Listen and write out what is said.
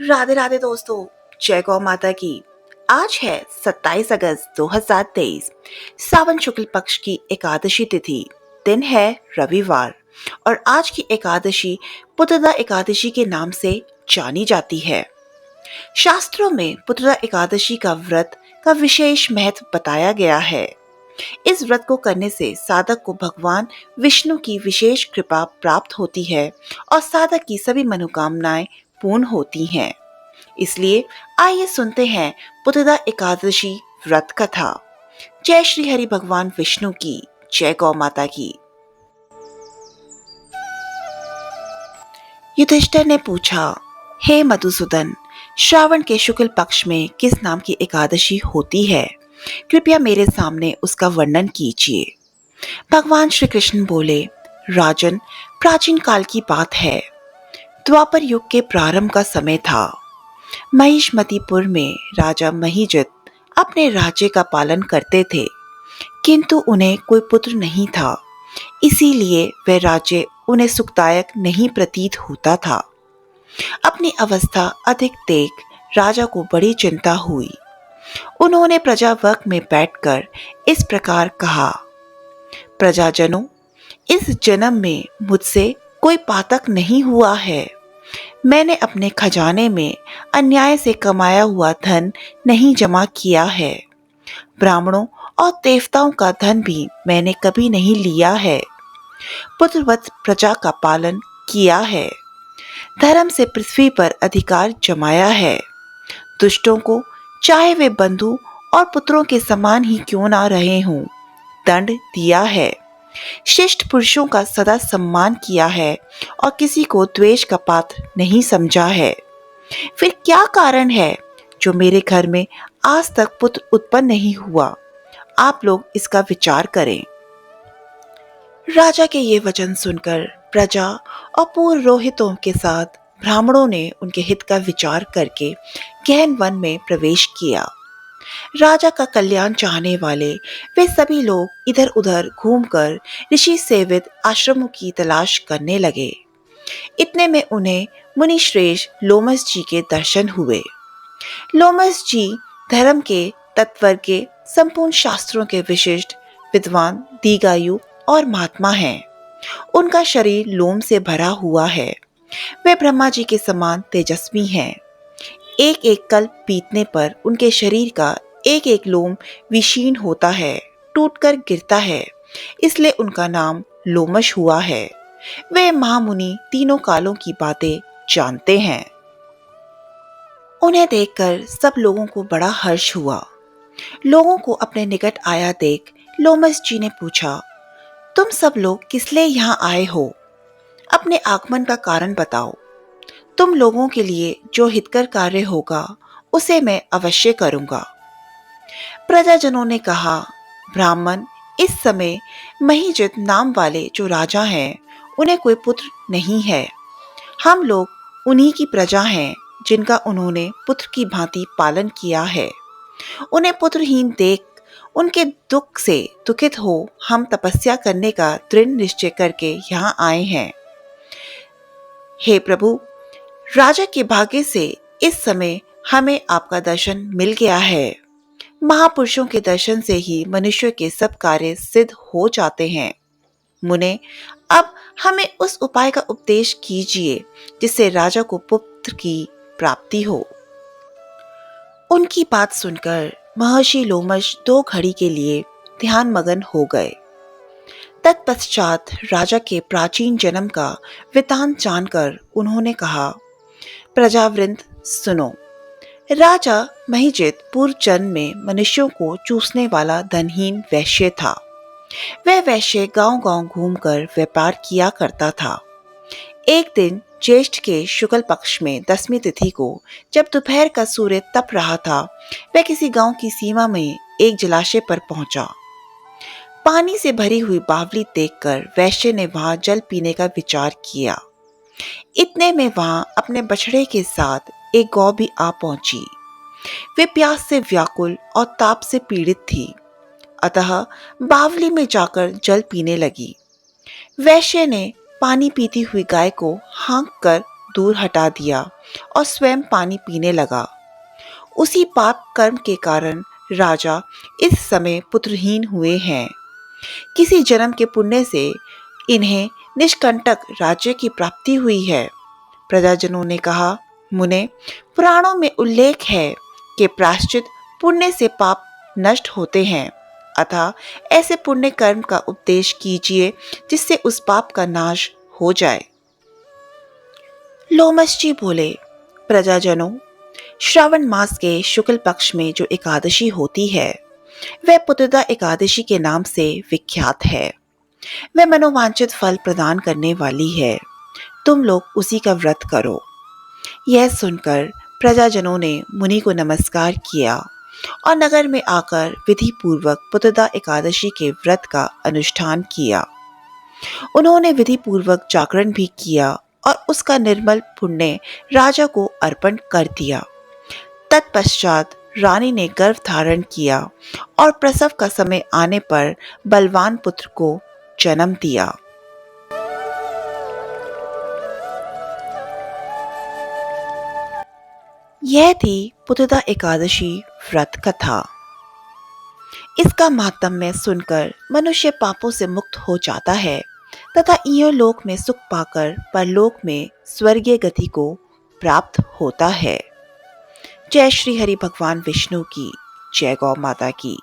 राधे राधे दोस्तों। जय गौ माता की। आज है 27 अगस्त 2023। सावन शुक्ल पक्ष की एकादशी तिथि। दिन है रविवार और आज की एकादशी पुत्रदा एकादशी के नाम से जानी जाती है। शास्त्रों में पुत्रदा एकादशी का व्रत का विशेष महत्व बताया गया है। इस व्रत को करने से साधक को भगवान विष्णु की विशेष कृपा प्राप्त होती है और साधक की सभी मनोकामनाएं पूर्ण होती हैं। इसलिए आइए सुनते हैं पुत्रदा एकादशी व्रत कथा। जय श्री हरि भगवान विष्णु की, जय गौ माता की। युधिष्ठिर ने पूछा, हे मधुसूदन, श्रावण के शुक्ल पक्ष में किस नाम की एकादशी होती है? कृपया मेरे सामने उसका वर्णन कीजिए। भगवान श्री कृष्ण बोले, राजन, प्राचीन काल की बात है। द्वापर युग के प्रारंभ का समय था। महिष्मतीपुर में राजा महिजित अपने राज्य का पालन करते थे, किंतु उन्हें कोई पुत्र नहीं था। इसीलिए वह राज्य उन्हें सुखदायक नहीं प्रतीत होता था। अपनी अवस्था अधिक देख राजा को बड़ी चिंता हुई। उन्होंने प्रजा वर्ग में बैठकर इस प्रकार कहा, प्रजाजनों, इस जन्म में मुझसे कोई पातक नहीं हुआ है। मैंने अपने खजाने में अन्याय से कमाया हुआ धन नहीं जमा किया है। ब्राह्मणों और देवताओं का धन भी मैंने कभी नहीं लिया है। पुत्रवत प्रजा का पालन किया है। धर्म से पृथ्वी पर अधिकार जमाया है। दुष्टों को, चाहे वे बंधु और पुत्रों के समान ही क्यों ना रहे हों, दंड दिया है। शिष्ट पुरुषों का सदा सम्मान किया है और किसी को द्वेष का पात्र नहीं समझा है। फिर क्या कारण है जो मेरे घर में आज तक पुत्र उत्पन्न नहीं हुआ? आप लोग इसका विचार करें। राजा के ये वचन सुनकर प्रजा और पुरोहितों के साथ ब्राह्मणों ने उनके हित का विचार करके गहन वन में प्रवेश किया। राजा का कल्याण चाहने वाले वे सभी लोग इधर उधर घूमकर ऋषि सेवित आश्रमों की तलाश करने लगे। इतने में उन्हें मुनि श्रेष्ठ लोमस जी के दर्शन हुए। लोमस जी धर्म के तत्व के संपूर्ण शास्त्रों के विशिष्ट विद्वान, दीर्घायु और महात्मा हैं। उनका शरीर लोम से भरा हुआ है। वे ब्रह्मा जी के समान तेजस्वी हैं। एक एक कल्प बीतने पर उनके शरीर का एक एक लोम विशीर्ण होता है, टूटकर गिरता है। इसलिए उनका नाम लोमश हुआ है। वे महामुनि तीनों कालों की बातें जानते हैं। उन्हें देखकर सब लोगों को बड़ा हर्ष हुआ। लोगों को अपने निकट आया देख लोमस जी ने पूछा, तुम सब लोग किस लिए यहाँ आए हो? अपने आगमन का कारण बताओ। तुम लोगों के लिए जो हितकर कार्य होगा उसे मैं अवश्य करूंगा। प्रजाजनों ने कहा, ब्राह्मण, इस समय महिजित नाम वाले जो राजा हैं, उन्हें कोई पुत्र नहीं है। हम लोग उन्हीं की प्रजा हैं जिनका उन्होंने पुत्र की भांति पालन किया है। उन्हें पुत्रहीन देख उनके दुख से दुखित हो हम तपस्या करने का दृढ़ निश्चय करके यहाँ आए हैं। हे प्रभु, राजा के भाग्य से इस समय हमें आपका दर्शन मिल गया है। महापुरुषों के दर्शन से ही मनुष्य के सब कार्य सिद्ध हो जाते हैं। मुने, अब हमें उस उपाय का उपदेश कीजिए जिससे राजा को पुत्र की प्राप्ति हो। उनकी बात सुनकर महर्षि लोमश 2 घड़ी के लिए ध्यान मगन हो गए। तत्पश्चात राजा के प्राचीन जन्म का वृतांत जानकर उन्होंने कहा, प्रजावृंद सुनो। राजा महिजित पूर्व जन्म में मनुष्यों को चूसने वाला धनहीन वैश्य था। वह वैश्य गांव-गांव घूमकर व्यापार किया करता था। एक दिन ज्येष्ठ के शुक्ल पक्ष में 10वीं तिथि को जब दोपहर का सूर्य तप रहा था, वह किसी गांव की सीमा में एक जलाशय पर पहुंचा। पानी से भरी हुई बावली देखकर वैश्य ने वहां जल पीने का विचार किया। इतने में वहां अपने बछड़े के साथ एक गौ भी आ पहुंची। वे प्यास से व्याकुल और ताप से पीड़ित थी, अतः बावली में जाकर जल पीने लगी। वैश्य ने पानी पीती हुई गाय को हाँक कर दूर हटा दिया और स्वयं पानी पीने लगा। उसी पाप कर्म के कारण राजा इस समय पुत्रहीन हुए हैं। किसी जन्म के पुण्य से इन्हें निष्कंटक राज्य की प्राप्ति हुई है। प्रजाजनों ने कहा, मुने, पुराणों में उल्लेख है कि प्रायश्चित पुण्य से पाप नष्ट होते हैं, अतः ऐसे पुण्य कर्म का उपदेश कीजिए जिससे उस पाप का नाश हो जाए। लोमश जी बोले, प्रजाजनों, श्रावण मास के शुक्ल पक्ष में जो एकादशी होती है वह पुत्रदा एकादशी के नाम से विख्यात है। वह मनोवांछित फल प्रदान करने वाली है। तुम लोग उसी का व्रत करो। यह सुनकर प्रजाजनों ने मुनि को नमस्कार किया और नगर में आकर विधि पूर्वक पुत्रदा एकादशी के व्रत का अनुष्ठान किया। उन्होंने विधि पूर्वक जागरण भी किया और उसका निर्मल पुण्य राजा को अर्पण कर दिया। तत्पश्चात रानी ने गर्भ धारण किया और प्रसव का समय आने पर बलवान पुत्र को जन्म दिया। यह थी पुत्रदा एकादशी व्रत कथा। इसका माहात्म्य सुनकर मनुष्य पापों से मुक्त हो जाता है तथा इहलोक में सुख पाकर परलोक में स्वर्गीय गति को प्राप्त होता है। जय श्री हरि भगवान विष्णु की, जय गौ माता की।